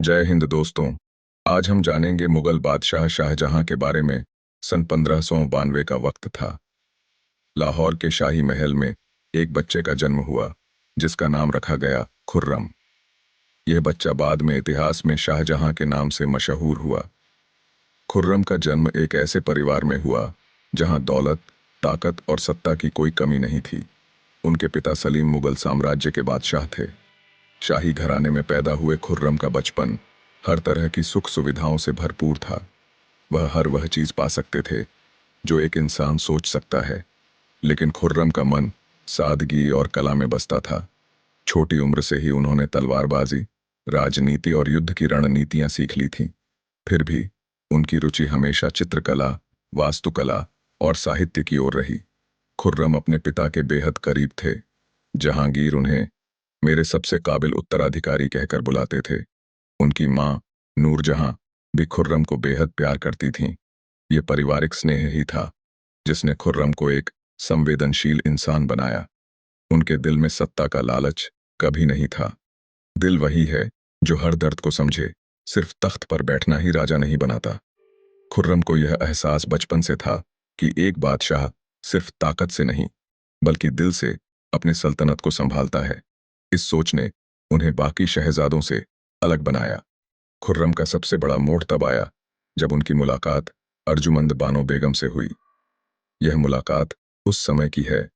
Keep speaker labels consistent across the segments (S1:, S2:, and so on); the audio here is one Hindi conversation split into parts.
S1: जय हिंद दोस्तों। आज हम जानेंगे मुगल बादशाह शाहजहां के बारे में। सन 1592 का वक्त था। लाहौर के शाही महल में एक बच्चे का जन्म हुआ जिसका नाम रखा गया खुर्रम। यह बच्चा बाद में इतिहास में शाहजहां के नाम से मशहूर हुआ। खुर्रम का जन्म एक ऐसे परिवार में हुआ जहां दौलत, ताकत और सत्ता की कोई कमी नहीं थी। उनके पिता सलीम मुगल साम्राज्य के बादशाह थे। शाही घराने में पैदा हुए खुर्रम का बचपन हर तरह की सुख सुविधाओं से भरपूर था। वह हर वह चीज पा सकते थे जो एक इंसान सोच सकता है, लेकिन खुर्रम का मन सादगी और कला में बसता था। छोटी उम्र से ही उन्होंने तलवारबाजी, राजनीति और युद्ध की रणनीतियां सीख ली थीं। फिर भी उनकी रुचि हमेशा चित्रकला, वास्तुकला और साहित्य की ओर रही। खुर्रम अपने पिता के बेहद करीब थे। जहांगीर उन्हें मेरे सबसे काबिल उत्तराधिकारी कहकर बुलाते थे। उनकी माँ नूरजहां भी खुर्रम को बेहद प्यार करती थीं। ये पारिवारिक स्नेह ही था जिसने खुर्रम को एक संवेदनशील इंसान बनाया। उनके दिल में सत्ता का लालच कभी नहीं था। दिल वही है जो हर दर्द को समझे। सिर्फ तख्त पर बैठना ही राजा नहीं बनाता। खुर्रम को यह एहसास बचपन से था कि एक बादशाह सिर्फ ताकत से नहीं बल्कि दिल से अपनी सल्तनत को संभालता है। इस सोच ने उन्हें बाकी शहजादों से अलग बनाया। खुर्रम का सबसे बड़ा मोड़ तब आया जब उनकी मुलाकात अर्जुमंद बानो बेगम से हुई। यह मुलाकात उस समय की है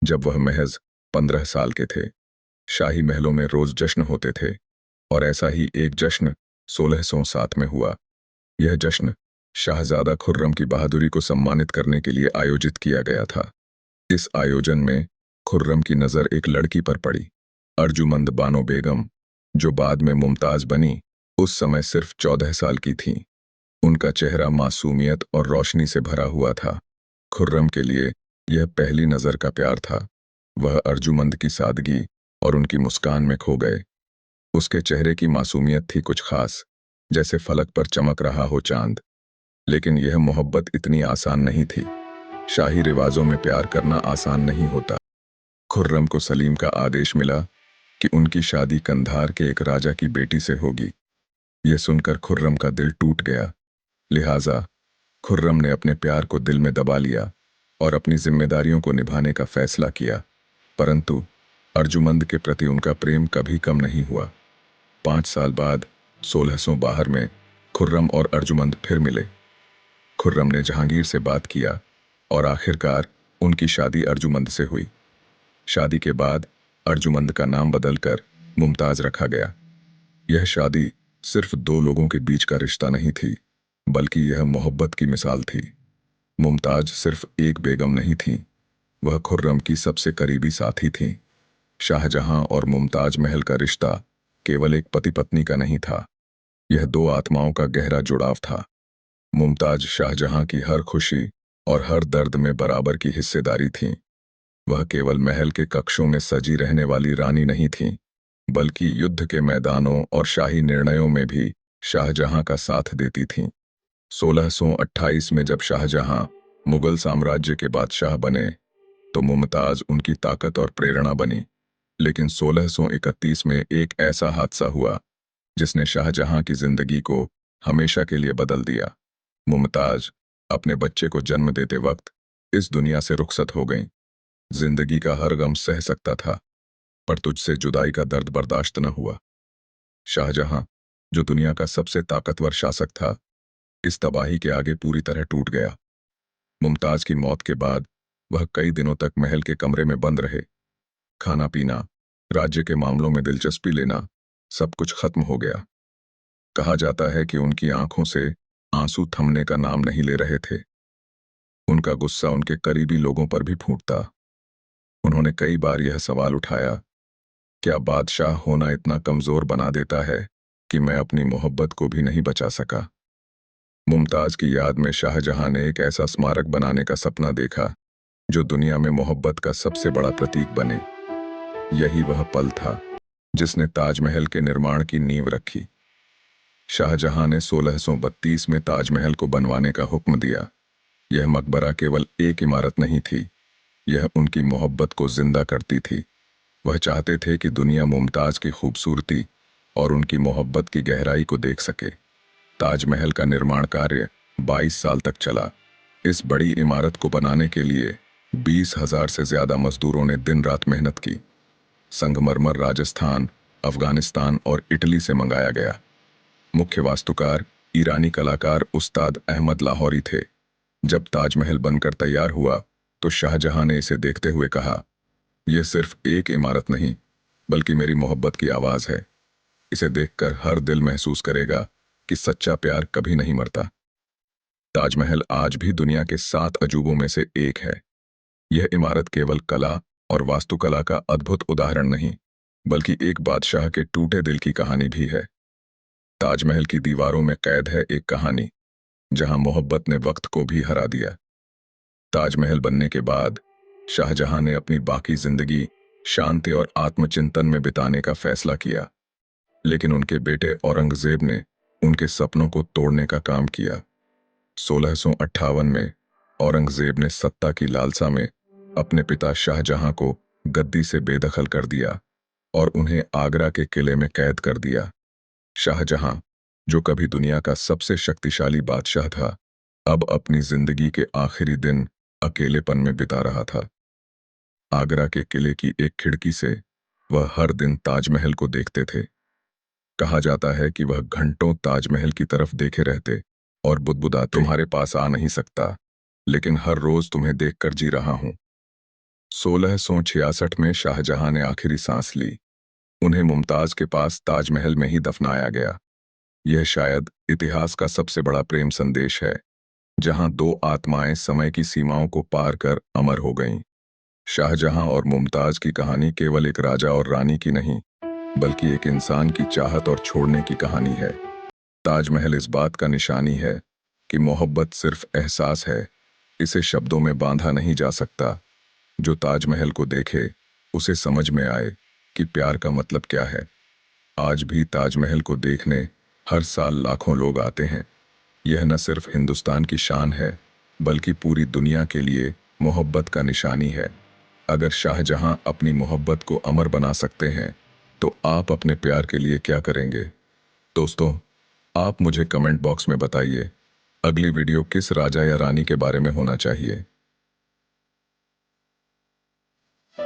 S1: जब वह महज 15 साल के थे। शाही महलों में रोज जश्न होते थे और ऐसा ही एक जश्न 1607 में हुआ। यह जश्न शाहजादा खुर्रम की बहादुरी को सम्मानित करने के लिए आयोजित किया गया था। इस आयोजन में खुर्रम की नजर एक लड़की पर पड़ी, अर्जुमंद बानो बेगम, जो बाद में मुमताज बनी। उस समय सिर्फ 14 साल की थीं। उनका चेहरा मासूमियत और रोशनी से भरा हुआ था। खुर्रम के लिए यह पहली नजर का प्यार था। वह अर्जुमंद की सादगी और उनकी मुस्कान में खो गए। उसके चेहरे की मासूमियत थी कुछ खास, जैसे फलक पर चमक रहा हो चांद। लेकिन यह मोहब्बत इतनी आसान नहीं थी। शाही रिवाजों में प्यार करना आसान नहीं होता। खुर्रम को सलीम का आदेश मिला कि उनकी शादी कंधार के एक राजा की बेटी से होगी। यह सुनकर खुर्रम का दिल टूट गया। लिहाजा खुर्रम ने अपने प्यार को दिल में दबा लिया और अपनी जिम्मेदारियों को निभाने का फैसला किया। परंतु अर्जुमंद के प्रति उनका प्रेम कभी कम नहीं हुआ। 5 साल बाद 1612 में खुर्रम और अर्जुमंद फिर मिले। खुर्रम ने जहांगीर से बात किया और आखिरकार उनकी शादी अर्जुमंद से हुई। शादी के बाद अर्जुमंद का नाम बदलकर मुमताज रखा गया। यह शादी सिर्फ दो लोगों के बीच का रिश्ता नहीं थी, बल्कि यह मोहब्बत की मिसाल थी। मुमताज सिर्फ एक बेगम नहीं थी, वह खुर्रम की सबसे करीबी साथी थी। शाहजहां और मुमताज महल का रिश्ता केवल एक पति पत्नी का नहीं था, यह दो आत्माओं का गहरा जुड़ाव था। मुमताज शाहजहां की हर खुशी और हर दर्द में बराबर की हिस्सेदारी थी। वह केवल महल के कक्षों में सजी रहने वाली रानी नहीं थी, बल्कि युद्ध के मैदानों और शाही निर्णयों में भी शाहजहां का साथ देती थीं। 1628 में जब शाहजहां मुगल साम्राज्य के बादशाह बने तो मुमताज उनकी ताकत और प्रेरणा बनी। लेकिन 1631 में एक ऐसा हादसा हुआ जिसने शाहजहां की जिंदगी को हमेशा के लिए बदल दिया। मुमताज अपने बच्चे को जन्म देते वक्त इस दुनिया से रुखसत हो गईं। जिंदगी का हर गम सह सकता था, पर तुझसे जुदाई का दर्द बर्दाश्त न हुआ। शाहजहां, जो दुनिया का सबसे ताकतवर शासक था, इस तबाही के आगे पूरी तरह टूट गया। मुमताज की मौत के बाद वह कई दिनों तक महल के कमरे में बंद रहे। खाना पीना, राज्य के मामलों में दिलचस्पी लेना, सब कुछ खत्म हो गया। कहा जाता है कि उनकी आंखों से आंसू थमने का नाम नहीं ले रहे थे। उनका गुस्सा उनके करीबी लोगों पर भी फूटता। उन्होंने कई बार यह सवाल उठाया, क्या बादशाह होना इतना कमजोर बना देता है कि मैं अपनी मोहब्बत को भी नहीं बचा सका। मुमताज की याद में शाहजहां ने एक ऐसा स्मारक बनाने का सपना देखा जो दुनिया में मोहब्बत का सबसे बड़ा प्रतीक बने। यही वह पल था जिसने ताजमहल के निर्माण की नींव रखी। शाहजहां ने 1632 में ताजमहल को बनवाने का हुक्म दिया। यह मकबरा केवल एक इमारत नहीं थी, यह उनकी मोहब्बत को जिंदा करती थी। वह चाहते थे कि दुनिया मुमताज की खूबसूरती और उनकी मोहब्बत की गहराई को देख सके। ताजमहल का निर्माण कार्य 22 साल तक चला। इस बड़ी इमारत को बनाने के लिए 20,000 से ज्यादा मजदूरों ने दिन रात मेहनत की। संगमरमर राजस्थान, अफगानिस्तान और इटली से मंगाया गया। मुख्य वास्तुकार ईरानी कलाकार उस्ताद अहमद लाहौरी थे। जब ताजमहल बनकर तैयार हुआ तो शाहजहां ने इसे देखते हुए कहा, यह सिर्फ एक इमारत नहीं बल्कि मेरी मोहब्बत की आवाज है। इसे देखकर हर दिल महसूस करेगा कि सच्चा प्यार कभी नहीं मरता। ताजमहल आज भी दुनिया के 7 अजूबों में से एक है। यह इमारत केवल कला और वास्तुकला का अद्भुत उदाहरण नहीं, बल्कि एक बादशाह के टूटे दिल की कहानी भी है। ताजमहल की दीवारों में कैद है एक कहानी, जहां मोहब्बत ने वक्त को भी हरा दिया। ताजमहल बनने के बाद शाहजहां ने अपनी बाकी जिंदगी शांति और आत्मचिंतन में बिताने का फैसला किया, लेकिन उनके बेटे औरंगजेब ने उनके सपनों को तोड़ने का काम किया। 1658 में औरंगजेब ने सत्ता की लालसा में अपने पिता शाहजहां को गद्दी से बेदखल कर दिया और उन्हें आगरा के किले में कैद कर दिया। शाहजहां, जो कभी दुनिया का सबसे शक्तिशाली बादशाह था, अब अपनी जिंदगी के आखिरी दिन अकेलेपन में बिता रहा था। आगरा के किले की एक खिड़की से वह हर दिन ताजमहल को देखते थे। कहा जाता है कि वह घंटों ताजमहल की तरफ देखे रहते और बुदबुदाते, तुम्हारे पास आ नहीं सकता, लेकिन हर रोज तुम्हें देखकर जी रहा हूं। 1666 में शाहजहां ने आखिरी सांस ली। उन्हें मुमताज के पास ताजमहल में ही दफनाया गया। यह शायद इतिहास का सबसे बड़ा प्रेम संदेश है, जहां दो आत्माएं समय की सीमाओं को पार कर अमर हो गईं। शाहजहां और मुमताज की कहानी केवल एक राजा और रानी की नहीं, बल्कि एक इंसान की चाहत और छोड़ने की कहानी है। ताजमहल इस बात का निशानी है कि मोहब्बत सिर्फ एहसास है, इसे शब्दों में बांधा नहीं जा सकता। जो ताजमहल को देखे उसे समझ में आए कि प्यार का मतलब क्या है। आज भी ताजमहल को देखने हर साल लाखों लोग आते हैं। यह न सिर्फ हिंदुस्तान की शान है, बल्कि पूरी दुनिया के लिए मोहब्बत का निशानी है। अगर शाहजहां अपनी मोहब्बत को अमर बना सकते हैं, तो आप अपने प्यार के लिए क्या करेंगे? दोस्तों, आप मुझे कमेंट बॉक्स में बताइए, अगली वीडियो किस राजा या रानी के बारे में होना चाहिए।